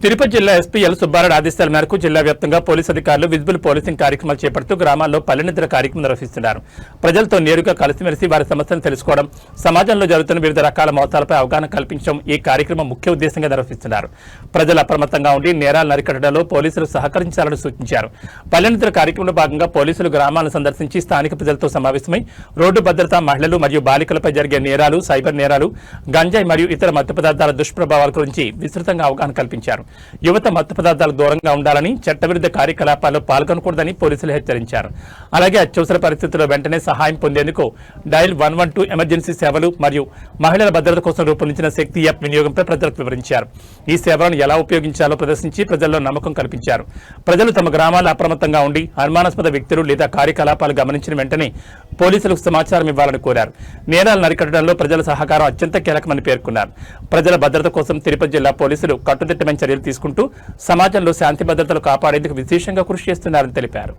తిరుపతి జిల్లా SP L Subbareddy ఆదేశాల మేరకు జిల్లా వ్యాప్తంగా పోలీసు అధికారులు విజిబుల్ పోలీసింగ్ కార్యక్రమాలు చేపడుతూ గ్రామాల్లో పల్లెనిద్ర కార్యక్రమం నిర్వహిస్తున్నారు. ప్రజలతో నేరుగా కలిసిమెలిసి వారి సమస్యలను తెలుసుకోవడం, సమాజంలో జరుగుతున్న వివిధ రకాల మోసాలపై అవగాహన కల్పించడం ఈ కార్యక్రమం ముఖ్య ఉద్దేశంగా నిర్వహిస్తున్నారు. ప్రజలు అప్రమత్తంగా ఉండి నేరాలను అరికట్టడంలో పోలీసులు సహకరించాలని సూచించారు. పల్లెనిద్ర కార్యక్రమంలో భాగంగా పోలీసులు గ్రామాలను సందర్శించి స్థానిక ప్రజలతో సమావేశమై రోడ్డు భద్రత, మహిళలు మరియు బాలికలపై జరిగే నేరాలు, సైబర్ నేరాలు, గంజాయి మరియు ఇతర మత్తు పదార్థాల దుష్ప్రభావాల గురించి విస్తృతంగా అవగాహన కల్పించారు. యువత మత్తు పదార్థాలకు దూరంగా ఉండాలని, చట్టవిరుద్ధ కార్యకలాపాల్లో పాల్గొనకూడదని పోలీసులు హెచ్చరించారు. అలాగే అత్యవసర పరిస్థితుల్లో వెంటనే సహాయం పొందేందుకు డయల్ 112 ఎమర్జెన్సీ సేవలు మరియు మహిళల భద్రత కోసం రూపొందించిన శక్తి యాప్ వినియోగంపై ప్రజలకు వివరించారు. ఈ సేవలను ఎలా ఉపయోగించాలో ప్రదర్శించి ప్రజల్లో నమ్మకం కల్పించారు. ప్రజలు తమ గ్రామాల్లో అప్రమత్తంగా ఉండి అనుమానాస్పద వ్యక్తులు లేదా కార్యకలాపాలు గమనించిన వెంటనే పోలీసులకు సమాచారం ఇవ్వాలని కోరారు. నేరాలను అరికట్టడంలో ప్రజల సహకారం అత్యంత కీలకమని పేర్కొన్నారు. ప్రజల భద్రత కోసం తిరుపతి జిల్లా పోలీసులు కట్టుదిట్టమైన చర్యలు తీసుకుంటూ సమాజంలో శాంతి భద్రతలు కాపాడేందుకు విశేషంగా కృషి చేస్తున్నారని తెలిపారు.